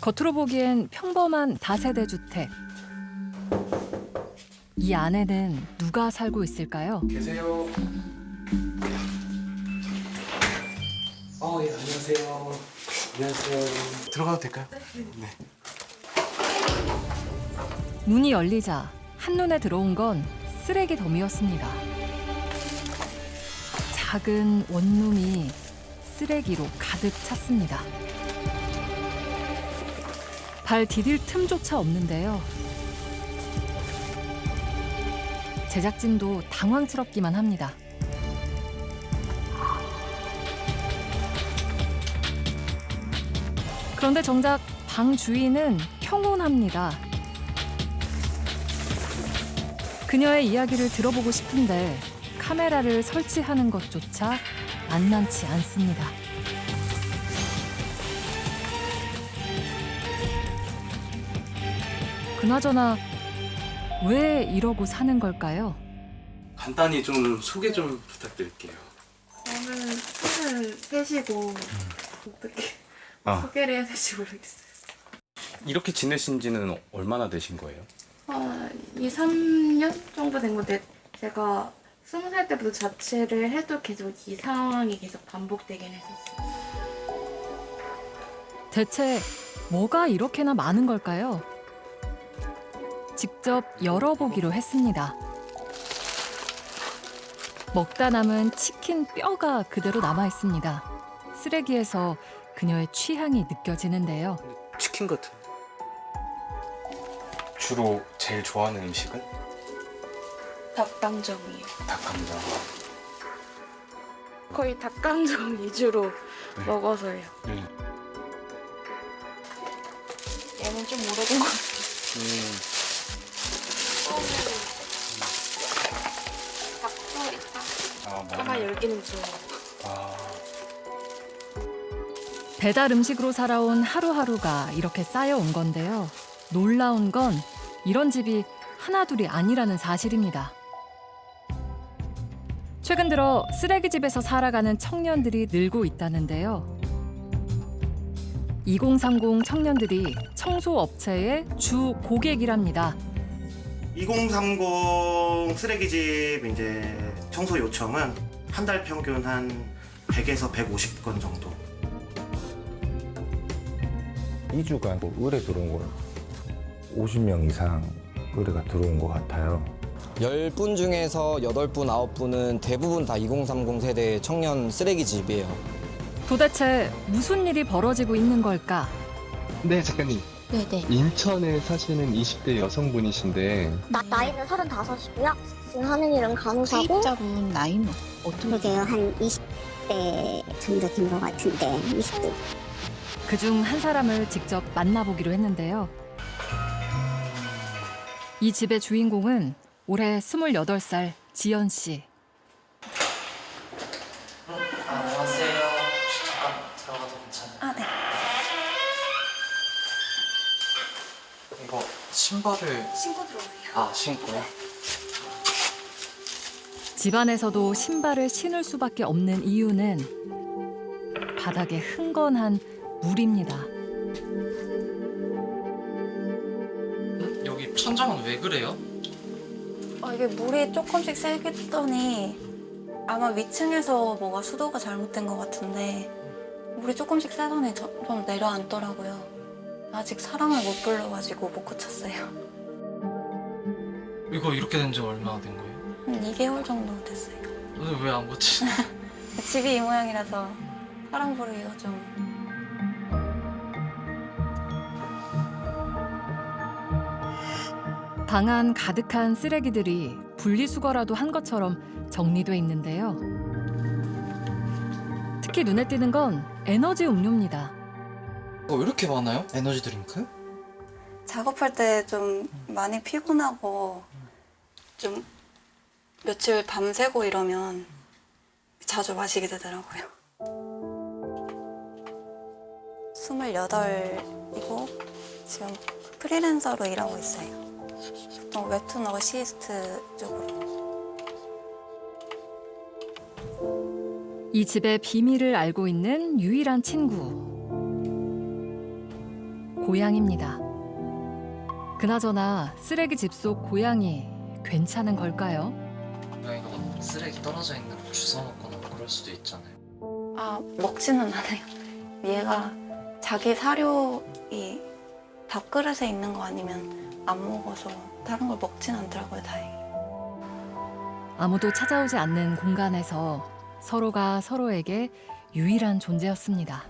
겉으로 보기엔 평범한 다세대 주택. 이 안에는 누가 살고 있을까요? 계세요. 예, 안녕하세요. 안녕하세요. 들어가도 될까요? 네. 문이 열리자 한눈에 들어온 건 쓰레기 더미였습니다. 작은 원룸이 쓰레기로 가득 찼습니다. 발 디딜 틈조차 없는데요. 제작진도 당황스럽기만 합니다. 그런데 정작 방 주인은 평온합니다. 그녀의 이야기를 들어보고 싶은데 카메라를 설치하는 것조차 만만치 않습니다. 그나저나 왜 이러고 사는 걸까요? 간단히 좀 소개 좀 부탁드릴게요. 저는 33이고 어떻게 소개를 해야 될지 모르겠어요. 이렇게 지내신 지는 얼마나 되신 거예요? 2, 3년 정도 된 건데 제가 20살 때부터 자취를 해도 계속 이 상황이 계속 반복되긴 했었어요. 대체 뭐가 이렇게나 많은 걸까요? 직접 열어보기로 했습니다. 먹다 남은 치킨 뼈가 그대로 남아 있습니다. 쓰레기에서 그녀의 취향이 느껴지는데요. 치킨 같은. 주로 제일 좋아하는 음식은? 닭강정이에요. 닭강정. 거의 닭강정 위주로 네. 먹어서요. 네. 얘는 좀 오래된 것 같아요. 닭도 하나 열기는 좋아요. 배달 음식으로 살아온 하루하루가 이렇게 쌓여온 건데요. 놀라운 건 이런 집이 하나둘이 아니라는 사실입니다. 최근 들어 쓰레기집에서 살아가는 청년들이 늘고 있다는데요. 2030 청년들이 청소업체의 주 고객이랍니다. 2030 쓰레기집 이제 청소 요청은 한 달 평균 한 100에서 150건 정도. 2주간 의뢰 들어온 거 50명 이상 의뢰가 들어온 것 같아요. 10분 중에서 8분, 9분은 대부분 다 2030 세대 청년 쓰레기집이에요. 도대체 무슨 일이 벌어지고 있는 걸까? 네, 작가님. 네네. 인천에 사시는 20대 여성분이신데 나이는 35이고요. 지금 하는 일은 간호사고. 세입자분 나이는 어떻게 그러게요. 한 20대 정도 된 것 같은데. 20대. 그중 한 사람을 직접 만나보기로 했는데요. 이 집의 주인공은 올해 28살 지연 씨. 안녕하세요. 혹시 잠깐 들어가도 괜찮아요? 네. 이거 신발을 신고 들어오세요. 신고요? 집안에서도 신발을 신을 수밖에 없는 이유는 바닥에 흥건한 물입니다. 여기 천장은 왜 그래요? 이게 물이 조금씩 새겠더니 아마 위층에서 뭐가 수도가 잘못된 것 같은데 물이 조금씩 새더니 좀 내려앉더라고요. 아직 사람을 못 불러가지고 못 고쳤어요. 이거 이렇게 된 지 얼마나 된 거예요? 한 2개월 정도 됐어요. 오늘 왜 안 고치지? 집이 이 모양이라서 사람 부르기가 좀... 방 안 가득한 쓰레기들이 분리수거라도 한 것처럼 정리돼 있는데요. 특히 눈에 띄는 건 에너지 음료입니다. 왜 이렇게 많아요? 에너지 드링크? 작업할 때 좀 많이 피곤하고 좀 며칠 밤새고 이러면 자주 마시게 되더라고요. 28이고 지금 프리랜서로 일하고 있어요. 보통 웹툰 어시스트 쪽으로. 이 집의 비밀을 알고 있는 유일한 친구. 고양입니다. 그나저나 쓰레기 집 속 고양이 괜찮은 걸까요? 고양이가 막 쓰레기 떨어져 있는 거 주워 먹거나 뭐 그럴 수도 있잖아요. 아, 먹지는 않아요. 얘가 자기 사료이 밥그릇에 있는 거 아니면 안 먹어서 다른 걸 먹진 않더라고요, 다행히. 아무도 찾아오지 않는 공간에서 서로가 서로에게 유일한 존재였습니다.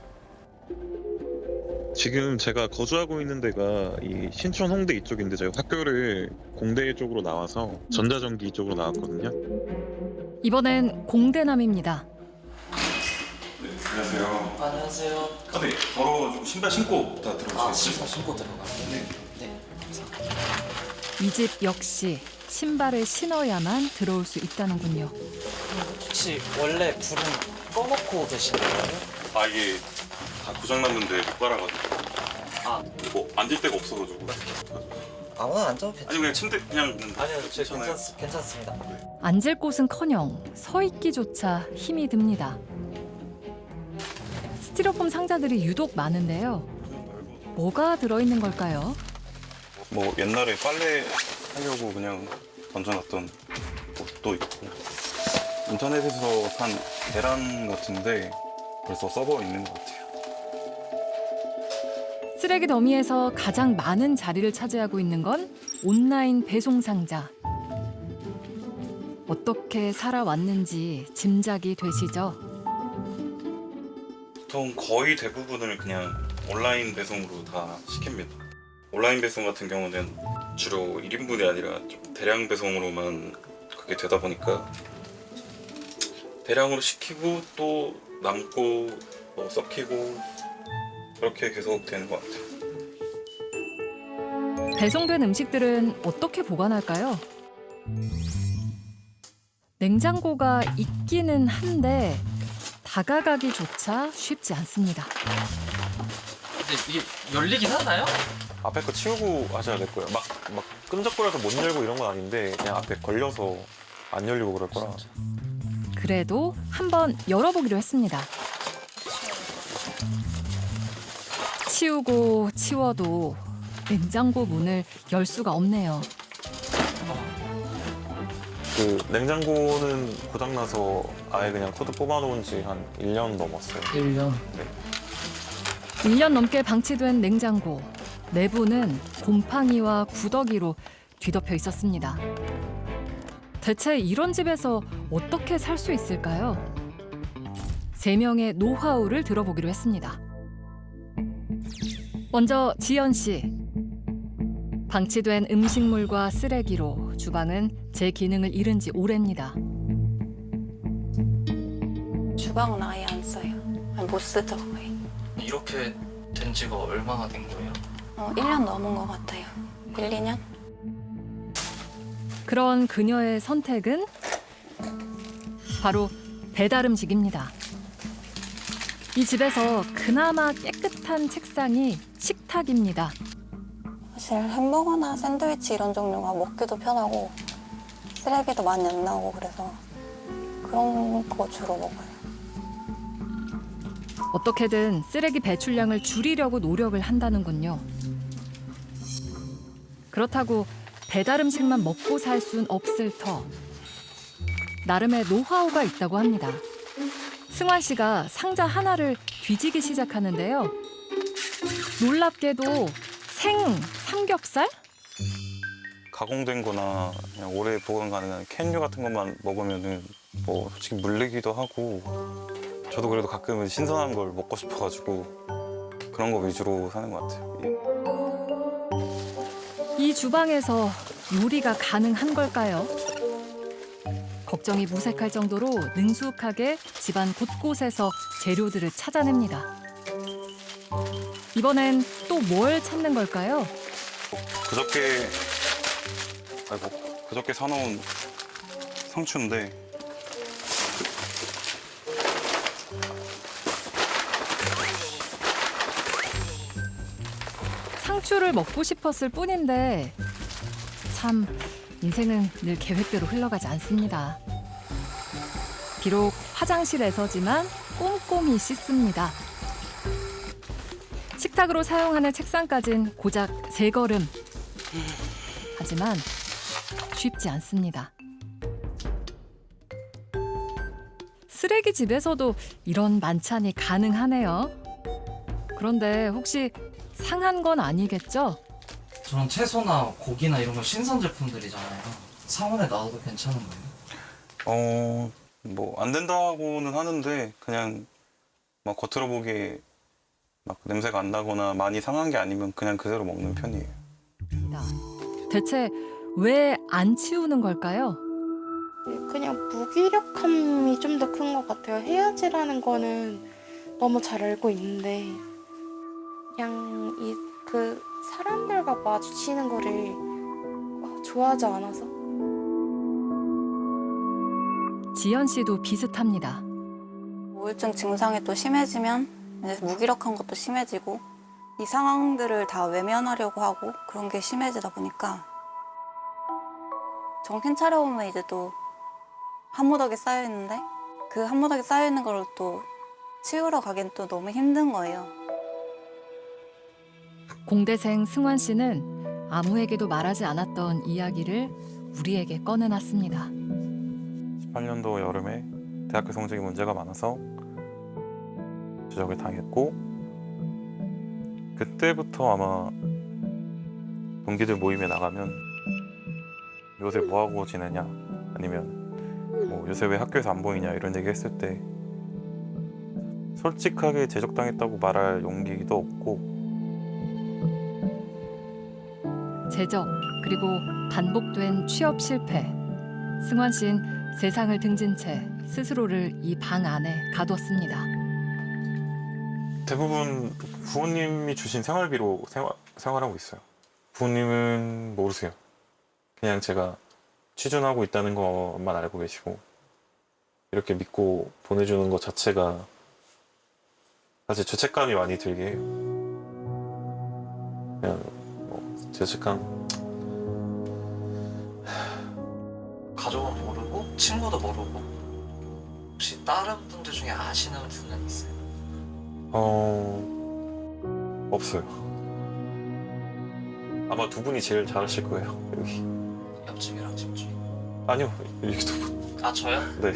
지금 제가 거주하고 있는 데가 이 신촌 홍대 이쪽인데 제가 학교를 공대 쪽으로 나와서 전자전기 쪽으로 나왔거든요. 이번엔 공대남입니다. 안녕하세요. 안녕하세요. 근데 더러워가지고 신발 신고 다 들어오세요. 신발 신고 들어가요? 네. 감사합니다. 이 집 역시 신발을 신어야만 들어올 수 있다는군요. 혹시 원래 불은 꺼놓고 계시는 거예요? 아 이게 다 고장났는데 못 갈아가지고 아. 뭐 앉을 데가 없어가지고 아무나 앉아도 아니 괜찮아요. 그냥 침대 그냥 아니요, 저 괜찮아요. 괜찮습니다. 앉을 곳은커녕 서 있기조차 힘이 듭니다. 스티로폼 상자들이 유독 많은데요. 뭐가 들어있는 걸까요? 뭐 옛날에 빨래 하려고 그냥 던져놨던 옷도 있고 인터넷에서 산 계란 같은데 벌써 썩어 있는 것 같아요. 쓰레기 더미에서 가장 많은 자리를 차지하고 있는 건 온라인 배송 상자. 어떻게 살아왔는지 짐작이 되시죠? 보통 거의 대부분을 그냥 온라인 배송으로 다 시킵니다. 온라인 배송 같은 경우는 주로 1인분이 아니라 좀 대량 배송으로만 그게 되다 보니까 대량으로 시키고 또 남고 썩히고 그렇게 계속 되는 것 같아요. 배송된 음식들은 어떻게 보관할까요? 냉장고가 있기는 한데 다가가기조차 쉽지 않습니다. 근데 이게 열리긴 하나요? 앞에 거 치우고 하셔야 될 거예요. 막 끈적거려서 못 열고 이런 건 아닌데 그냥 앞에 걸려서 안 열리고 그럴 거라. 그래도 한번 열어보기로 했습니다. 치우고 치워도 냉장고 문을 열 수가 없네요. 그 냉장고는 고장나서 아예 그냥 코드 뽑아놓은 지 한 1년 넘었어요. 1년. 1년 넘게 방치된 냉장고. 내부는 곰팡이와 구더기로 뒤덮여 있었습니다. 대체 이런 집에서 어떻게 살 수 있을까요? 3명의 노하우를 들어보기로 했습니다. 먼저 지연 씨. 방치된 음식물과 쓰레기로 주방은 제 기능을 잃은 지 오래입니다. 주방은 아예 안 써요. 아니, 못 쓰죠, 거의. 이렇게 된 지가 얼마나 된 거예요? 1년 넘은 것 같아요. 1, 2년? 그런 그녀의 선택은 바로 배달 음식입니다. 이 집에서 그나마 깨끗한 책상이 식탁입니다. 사실 햄버거나 샌드위치 이런 종류가 먹기도 편하고 쓰레기도 많이 안 나오고 그래서 그런 거 주로 먹어요. 어떻게든 쓰레기 배출량을 줄이려고 노력을 한다는군요. 그렇다고 배달 음식만 먹고 살 순 없을 터. 나름의 노하우가 있다고 합니다. 승환 씨가 상자 하나를 뒤지기 시작하는데요. 놀랍게도 생 삼겹살? 가공된 거나 그냥 오래 보관 가능한 캔류 같은 것만 먹으면은 뭐 솔직히 물리기도 하고 저도 그래도 가끔은 신선한 걸 먹고 싶어가지고 그런 거 위주로 사는 것 같아요. 이 주방에서 요리가 가능한 걸까요? 걱정이 무색할 정도로 능숙하게 집안 곳곳에서 재료들을 찾아냅니다. 이번엔 또 뭘 찾는 걸까요? 그저께 사놓은 상추인데 상추를 먹고 싶었을 뿐인데 참 인생은 늘 계획대로 흘러가지 않습니다. 비록 화장실에서지만 꼼꼼히 씻습니다. 식탁으로 사용하는 책상까진 고작 3걸음. 하지만 쉽지 않습니다. 쓰레기 집에서도 이런 만찬이 가능하네요. 그런데 혹시 상한 건 아니겠죠? 저런 채소나 고기나 이런 거 신선 제품들이잖아요. 상온에 놔둬도 괜찮은 거예요? 뭐 안 된다고는 하는데 그냥 막 겉으로 보기에 막 냄새가 안 나거나 많이 상한 게 아니면 그냥 그대로 먹는 편이에요. 대체 왜 안 치우는 걸까요? 그냥 무기력함이 좀 더 큰 것 같아요. 해야지라는 거는 너무 잘 알고 있는데 그냥 그 사람들과 마주치는 거를 좋아하지 않아서. 지연 씨도 비슷합니다. 우울증 증상이 또 심해지면 이제 무기력한 것도 심해지고 이 상황들을 다 외면하려고 하고 그런 게 심해지다 보니까 정신 차려보면 이제 또 한 무더기 쌓여있는데 그 한 무더기 쌓여있는 걸 또 치우러 가긴 또 너무 힘든 거예요. 공대생 승환 씨는 아무에게도 말하지 않았던 이야기를 우리에게 꺼내놨습니다. 18년도 여름에 대학교 성적이 문제가 많아서 지적을 당했고 그때부터 아마 동기들 모임에 나가면 요새 뭐하고 지내냐 아니면 뭐 요새 왜 학교에서 안 보이냐 이런 얘기 했을 때 솔직하게 제적당했다고 말할 용기도 없고 제적 그리고 반복된 취업 실패. 승환 씨는 세상을 등진 채 스스로를 이 방 안에 가뒀습니다. 대부분 부모님이 주신 생활비로 생활하고 있어요. 부모님은 모르세요. 그냥 제가 취준하고 있다는 것만 알고 계시고 이렇게 믿고 보내주는 것 자체가 사실 죄책감이 많이 들게 해요. 그냥 뭐 죄책감. 가족은 모르고 친구도 모르고 혹시 다른 분들 중에 아시는 분은 있어요? 없어요. 아마 두 분이 제일 잘하실 거예요. 여기. 옆집이랑 집주인? 아니요, 여기 두 분. 아 저요? 네,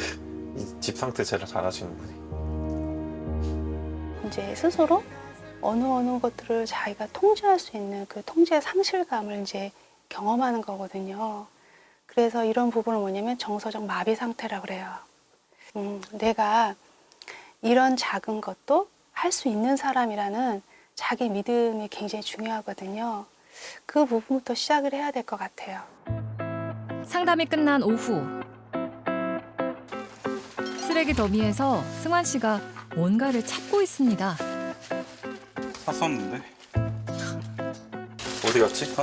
이 집 상태 제일 잘하시는 분이. 이제 스스로 어느 것들을 자기가 통제할 수 있는 그 통제 상실감을 이제 경험하는 거거든요. 그래서 이런 부분은 뭐냐면 정서적 마비 상태라고 그래요. 내가 이런 작은 것도 할 수 있는 사람이라는 자기 믿음이 굉장히 중요하거든요. 그 부분부터 시작을 해야 될 것 같아요. 상담이 끝난 오후. 쓰레기 더미에서 승환 씨가 뭔가를 찾고 있습니다. 샀었는데 어디 갔지?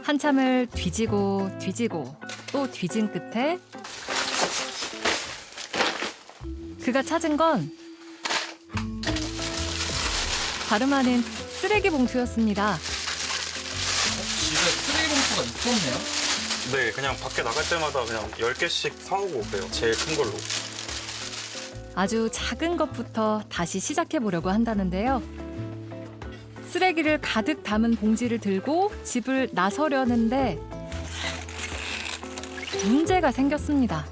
한참을 뒤지고 또 뒤진 끝에 그가 찾은 건 다름 아닌 쓰레기 봉투였습니다. 집에 쓰레기 봉투가 있었네요? 네, 그냥 밖에 나갈 때마다 그냥 10개씩 사오고 그래요. 제일 큰 걸로. 아주 작은 것부터 다시 시작해 보려고 한다는데요. 쓰레기를 가득 담은 봉지를 들고 집을 나서려는데 문제가 생겼습니다.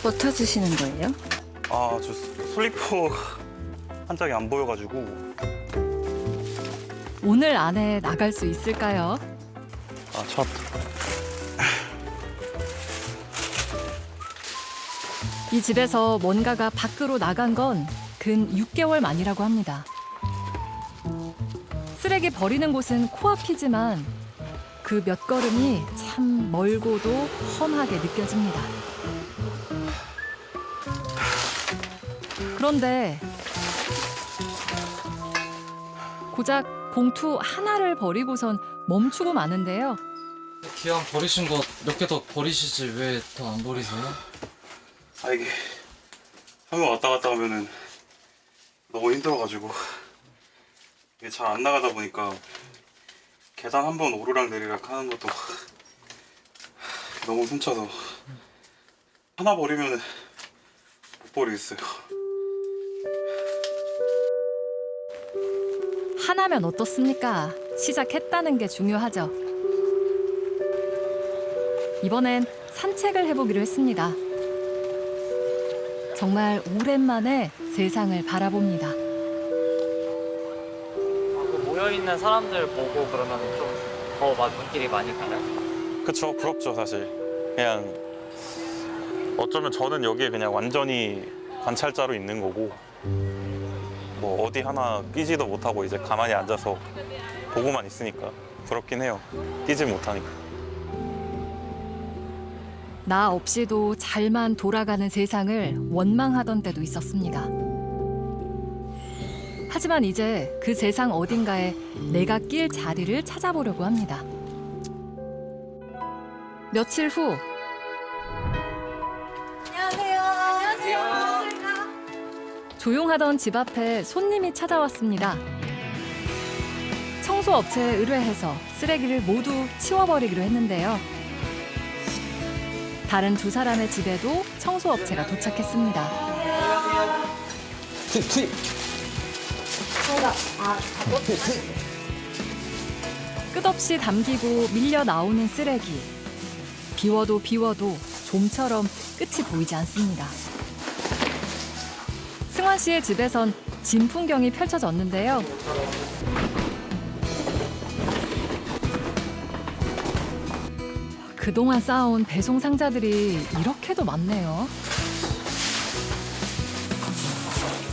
뭐 찾으시는 거예요? 아, 저 슬리퍼 한 짝이 안 보여가지고. 오늘 안에 나갈 수 있을까요? 아, 참. 이 집에서 뭔가가 밖으로 나간 건 근 6개월 만이라고 합니다. 쓰레기 버리는 곳은 코앞이지만 그 몇 걸음이 참 멀고도 험하게 느껴집니다. 그런데 고작 봉투 하나를 버리고선 멈추고 마는데요. 기왕 버리신 거 몇 개 더 버리시지 왜 더 안 버리세요? 아, 이게 한 번 왔다 갔다 하면은 너무 힘들어가지고 이게 잘 안 나가다 보니까 계단 한 번 오르락 내리락 하는 것도 너무 숨차서 하나 버리면은 못 버리겠어요. 하나면 어떻습니까? 시작했다는 게 중요하죠. 이번엔 산책을 해보기로 했습니다. 정말 오랜만에 세상을 바라봅니다. 모여있는 사람들 보고 그러면 좀 더 눈길이 많이 가요? 그쵸, 부럽죠, 사실. 그냥 어쩌면 저는 여기에 그냥 완전히 관찰자로 있는 거고, 뭐 어디 하나 끼지도 못하고 이제 가만히 앉아서 보고만 있으니까 부럽긴 해요. 끼지 못하니까. 나 없이도 잘만 돌아가는 세상을 원망하던 때도 있었습니다. 하지만 이제 그 세상 어딘가에 내가 낄 자리를 찾아보려고 합니다. 며칠 후 안녕하세요. 조용하던 집 앞에 손님이 찾아왔습니다. 청소업체에 의뢰해서 쓰레기를 모두 치워버리기로 했는데요. 다른 두 사람의 집에도 청소업체가 도착했습니다. 투입. 끝없이 담기고 밀려 나오는 쓰레기. 비워도 비워도 좀처럼 끝이 보이지 않습니다. 승환 씨의 집에선 진풍경이 펼쳐졌는데요. 그동안 쌓아온 배송 상자들이 이렇게도 많네요.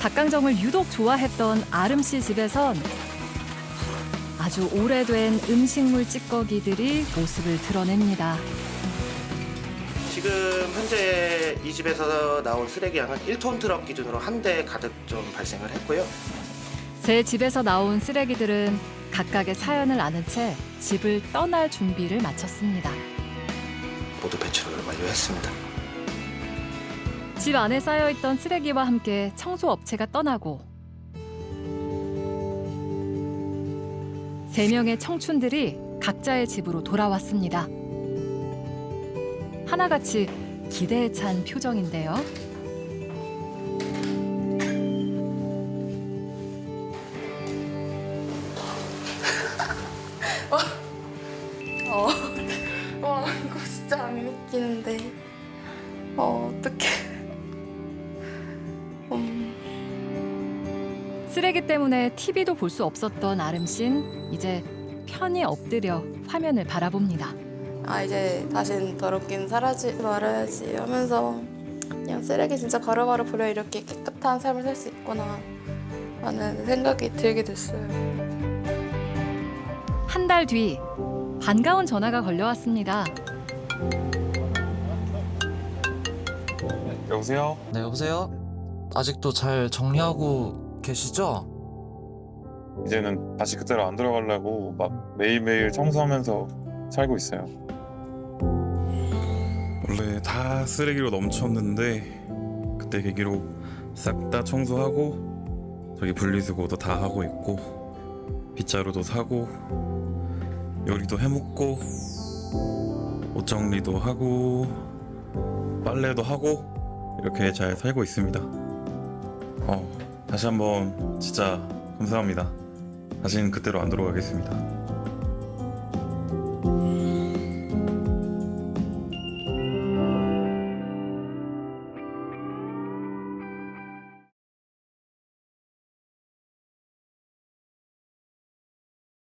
닭강정을 유독 좋아했던 아름 씨 집에선 아주 오래된 음식물 찌꺼기들이 모습을 드러냅니다. 지금 현재 이 집에서 나온 쓰레기 양은 1톤 트럭 기준으로 한 대 가득 좀 발생을 했고요. 제 집에서 나온 쓰레기들은 각각의 사연을 아는 채 집을 떠날 준비를 마쳤습니다. 모두 배출을 완료했습니다. 집 안에 쌓여있던 쓰레기와 함께 청소업체가 떠나고 3명의 청춘들이 각자의 집으로 돌아왔습니다. 하나같이 기대에 찬 표정인데요. 와 이거 진짜 안 믿기는데. 어떡해. 쓰레기 때문에 TV도 볼 수 없었던 아름 씨는 이제 편히 엎드려 화면을 바라봅니다. 아 이제 다신 더럽긴 사라지지 말아야지 하면서 그냥 쓰레기 진짜 바로바로 버려 이렇게 깨끗한 삶을 살 수 있구나 라는 생각이 들게 됐어요. 한 달 뒤 반가운 전화가 걸려왔습니다. 여보세요? 네, 여보세요? 아직도 잘 정리하고 계시죠? 이제는 다시 그때로 안 들어가려고 막 매일매일 청소하면서 살고 있어요. 원래 다 쓰레기로 넘쳤는데 그때 계기로 싹 다 청소하고 저기 분리수거도 다 하고 있고 빗자루도 사고 요리도 해먹고 옷 정리도 하고 빨래도 하고 이렇게 잘 살고 있습니다. 다시 한번 진짜 감사합니다. 다시는 그때로 안 돌아가겠습니다.